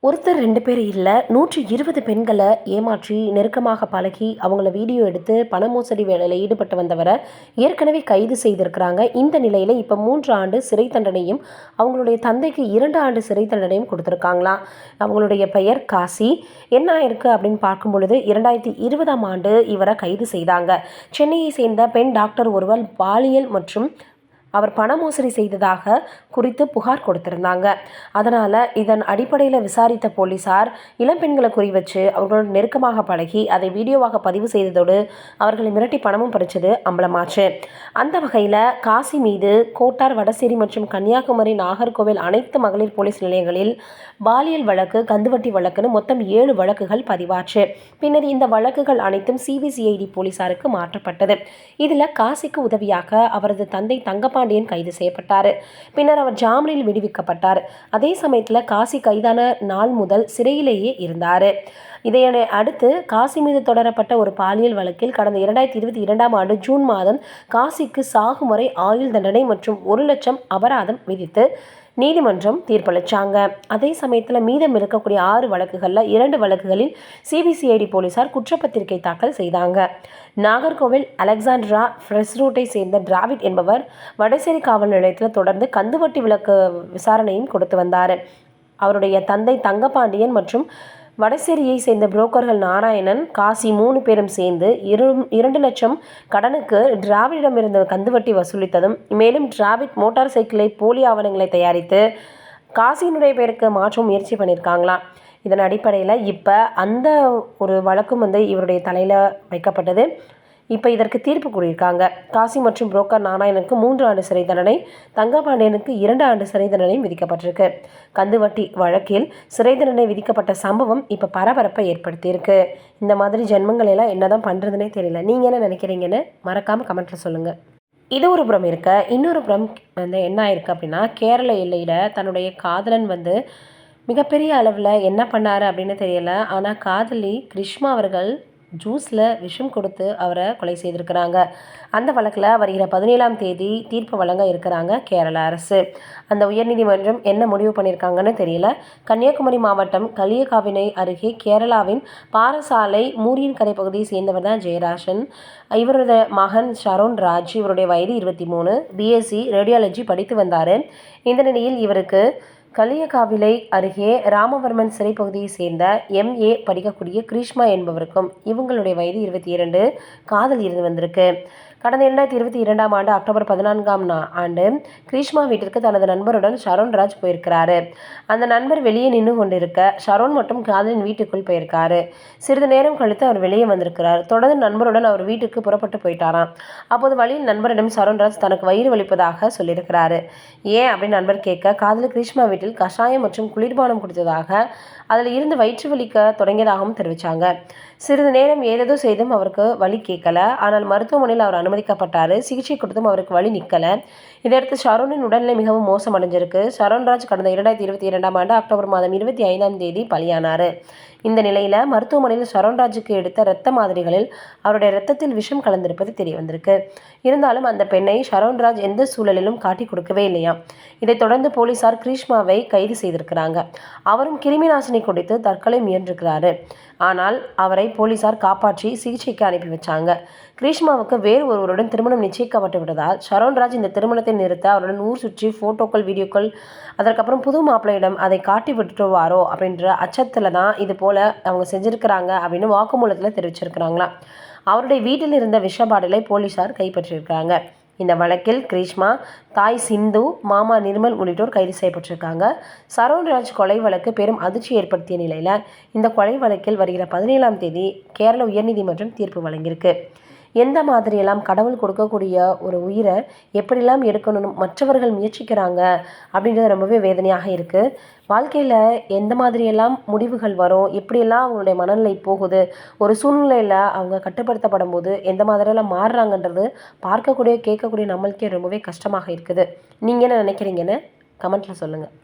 ஒருத்தர் 2 பேர் இல்ல, 120 பெண்கள ஏமாற்றி, நெருக்கமாக பழகி, அவங்கள வீடியோ எடுத்து பண மோசடி வேலையில ஈடுபட்டு வந்தவர ஏற்கனவே கைது செய்திருக்கிறாங்க. இந்த நிலையில இப்ப 3 ஆண்டு சிறை தண்டனையும், அவங்களுடைய தந்தைக்கு 2 ஆண்டு சிறை தண்டனையும் குடுத்திருக்காங்களாம். அவங்களுடைய பெயர் காசி. என்ன ஆயிருக்கு அப்படின்னு பார்க்கும் பொழுது 2020ஆம் ஆண்டு இவர கைது செய்தாங்க. சென்னையை சேர்ந்த பெண் டாக்டர் ஒருவர் பாலியல் மற்றும் அவர் பண மோசடி செய்ததாக குறித்து புகார் கொடுத்திருந்தாங்க. அதனால இதன் அடிப்படையில் விசாரித்த போலீசார் இளம்பெண்களை குறிவச்சு அவர்களோடு நெருக்கமாக பழகி அதை வீடியோவாக பதிவு செய்ததோடு அவர்களை மிரட்டி பணமும் பறிச்சது அம்பலமாச்சு. அந்த வகையில் காசி மீது கோட்டார், வடசேரி மற்றும் கன்னியாகுமரி, நாகர்கோவில் அனைத்து மகளிர் போலீஸ் நிலையங்களில் பாலியல் வழக்கு, கந்துவட்டி வழக்குன்னு மொத்தம் 7 வழக்குகள் பதிவாச்சு. பின்னர் இந்த வழக்குகள் அனைத்தும் சிபிசிஐடி போலீசாருக்கு மாற்றப்பட்டது. இதில் காசிக்கு உதவியாக அவரது தந்தை தங்கபாண்டியன் கைது செய்யப்பட்டார். பின்னர் அவர் ஜாமீனில் விடுவிக்கப்பட்டார். அதே சமயத்தில் காசி கைதான நாள் முதல் சிறையிலேயே இருந்தார். இதையனை அடுத்து காசி மீது தொடரப்பட்ட ஒரு பாலியல் வழக்கில் கடந்த 2022ஆம் ஆண்டு ஜூன் மாதம் காசிக்கு சாகும் வரை ஆயுள் தண்டனை மற்றும் 1 லட்சம் அபராதம் விதித்து நீதிமன்றம் தீர்ப்பளித்தாங்க. அதே சமயத்தில் மீதம் இருக்கக்கூடிய 6 வழக்குகளில் 2 வழக்குகளில் சிபிசிஐடி போலீசார் குற்றப்பத்திரிகை தாக்கல் செய்தாங்க. நாகர்கோவில் அலெக்சாண்ட்ரா ஃப்ரெஷ் ரூட்டை சேர்ந்த டிராவிட் என்பவர் வடசேரி காவல் நிலையத்தில் தொடர்ந்து கந்துவட்டி விலக்கு விசாரணையும் கொடுத்து வந்தார். அவருடைய தந்தை தங்கபாண்டியன் மற்றும் வடசேரியை சேர்ந்த புரோக்கர்கள் நாராயணன், காசி 3 பேரும் சேர்ந்து 2 லட்சம் கடனுக்கு டிராவிடிடமிருந்து கந்துவட்டி வசூலித்ததும், மேலும் டிராவிட் மோட்டார் சைக்கிளை போலி ஆவணங்களை தயாரித்து காசியினுடைய பேருக்கு மாற்ற முயற்சி பண்ணியிருக்காங்களாம். இதன் அடிப்படையில் இப்போ அந்த ஒரு வழக்கும் இவருடைய தலையில் வைக்கப்பட்டது. இப்போ இதற்கு தீர்ப்பு கூறியிருக்காங்க. காசி மற்றும் புரோக்கர் நாராயணனுக்கு 3 ஆண்டு சிறை தண்டனை, தங்கபாண்டியனுக்கு 2 ஆண்டு சிறை தண்டனை விதிக்கப்பட்டிருக்கு. கந்துவட்டி வழக்கில் சிறை தண்டனை விதிக்கப்பட்ட சம்பவம் இப்போ பரபரப்பை ஏற்படுத்தியிருக்கு. இந்த மாதிரி ஜென்மங்கள் எல்லாம் என்னதான் பண்ணுறதுனே தெரியல. நீங்கள் என்ன நினைக்கிறீங்கன்னு மறக்காமல் கமெண்ட்டில் சொல்லுங்கள். இது ஒரு புறம் இருக்க, இன்னொரு புறம் என்ன ஆயிருக்கு அப்படின்னா, கேரள எல்லையில் தன்னுடைய காதலன் மிகப்பெரிய அளவில் என்ன பண்ணார் அப்படின்னு தெரியல. ஆனால் காதலி கிருஷ்மா அவர்கள் ஜூஸில் விஷம் கொடுத்து அவரை கொலை செய்திருக்கிறாங்க. அந்த வழக்கில் வருகிற 17ஆம் தேதி தீர்ப்பு வழங்க இருக்கிறாங்க கேரள அரசு. அந்த உயர்நீதிமன்றம் என்ன முடிவு பண்ணியிருக்காங்கன்னு தெரியல. கன்னியாகுமரி மாவட்டம் களியக்காவினை அருகே கேரளாவின் பாரசாலை மூரியன்கரை பகுதியை சேர்ந்தவர் தான் ஜெயராஜன். இவரது மகன் ஷரோன் ராஜ். இவருடைய வயது 23. பிஎஸ்சி ரேடியாலஜி படித்து வந்தார். இந்த நிலையில் இவருக்கு களியக்காவிலை அருகே ராமவர்மன் சிறை பகுதியை சேர்ந்த MA படிக்கக்கூடிய கிருஷ்மா என்பவருக்கும் இவங்களுடைய வயது 22 காதல் இருந்து வந்திருக்கு. கடந்த 2022ஆம் ஆண்டு அக்டோபர் 14ஆம் ஆண்டு கிருஷ்மா வீட்டிற்கு தனது நண்பருடன் ஷரோன் ராஜ் போயிருக்கிறாரு. அந்த நண்பர் வெளியே நின்று கொண்டிருக்க ஷரோன் மட்டும் காதலின் வீட்டுக்குள் போயிருக்காரு. சிறிது நேரம் கழித்து அவர் வெளியே வந்திருக்கிறார். தொடர்ந்து நண்பருடன் அவர் வீட்டுக்கு புறப்பட்டு போயிட்டாராம். அப்போது வழியில் நண்பரிடம் ஷரோன் ராஜ் தனக்கு வயிறு வலிப்பதாக சொல்லியிருக்கிறாரு. ஏன் அப்படின்னு நண்பர் கேட்க, காதலி கிருஷ்மா வீட்டில் கஷாயம் மற்றும் குளிர்பானம் குடித்ததாக, அதில் இருந்து வயிற்று வலிக்க தொடங்கியதாகவும் தெரிவித்தாங்க. சிறிது நேரம் ஏதேதோ செய்தும் அவருக்கு வலி கேட்கல. ஆனால் மருத்துவமனையில் அவர் அனுமதிக்கப்பட்டார். சிகிச்சை கொடுத்தும் அவருக்கு வலி நிற்கல. இதையடுத்து ஷரோனின் உடல்நிலை மிகவும் மோசமடைஞ்சிருக்கு. ஷரோன் ராஜ் கடந்த 2022ஆம் ஆண்டு அக்டோபர் மாதம் 25ஆம் தேதி பலியானார். இந்த நிலையில் மருத்துவமனையில் ஷரோன் ராஜுக்கு எடுத்த இரத்த மாதிரிகளில் அவருடைய இரத்தத்தில் விஷம் கலந்திருப்பது தெரிய வந்திருக்கு. இருந்தாலும் அந்த பெண்ணை ஷரோன் ராஜ் எந்த சூழலிலும் காட்டி கொடுக்கவே இல்லையாம். இதைத் தொடர்ந்து போலீசார் கிருஷ்மாவை கைது செய்திருக்கிறாங்க. அவரும் கிருமி நாசினி குடித்து தற்கொலை முயன்றிருக்கிறாரு. ஆனால் அவரை போலீசார் காப்பாற்றி சிகிச்சைக்கு அனுப்பி வச்சாங்க. கிருஷ்மாவுக்கு வேறு ஒருவருடன் திருமணம் நிச்சயிக்கப்பட்டு விட்டதால் ஷரோன் ராஜ் இந்த திருமணத்தை நிறுத்த அவருடன் ஊர் சுற்றி ஃபோட்டோக்கள், வீடியோக்கள், அதற்கப்புறம் புது மாப்பிள்ளையிடம் அதை காட்டி விட்டுருவாரோ அப்படின்ற அச்சத்தில் தான் இது போல் அவங்க செஞ்சுருக்கிறாங்க அப்படின்னு வாக்குமூலத்தில் தெரிவிச்சிருக்கிறாங்களாம். அவருடைய வீட்டில் இருந்த விஷ பாட்டிலை போலீசார் கைப்பற்றியிருக்காங்க. இந்த வழக்கில் கிருஷ்மா, தாய் சிந்து, மாமா நிர்மல் உள்ளிட்டோர் கைது செய்யப்பட்டிருக்காங்க. ஷரோன் ராஜ் கொலை வழக்கு பெரும் அதிர்ச்சி ஏற்படுத்திய நிலையில் இந்த கொலை வழக்கில் வருகிற 17ஆம் தேதி கேரள உயர்நீதிமன்றம் தீர்ப்பு வழங்கியிருக்கு. எந்த மாதிரியெல்லாம் கடவுள் கொடுக்கக்கூடிய ஒரு உயிரை எப்படிலாம் எடுக்கணும் மற்றவர்கள் முயற்சிக்கிறாங்க அப்படின்றது ரொம்பவே வேதனையாக இருக்குது. வாழ்க்கையில் எந்த மாதிரியெல்லாம் முடிவுகள் வரும், எப்படியெல்லாம் அவங்களுடைய மனநிலை போகுது, ஒரு சூழ்நிலையில் அவங்க கட்டுப்படுத்தப்படும் போது எந்த மாதிரியெல்லாம் மாறுறாங்கன்றது பார்க்கக்கூடிய, கேட்கக்கூடிய நம்மளுக்கே ரொம்பவே கஷ்டமாக இருக்குது. நீங்கள் என்ன நினைக்கிறீங்கன்னு கமெண்ட்டில் சொல்லுங்கள்.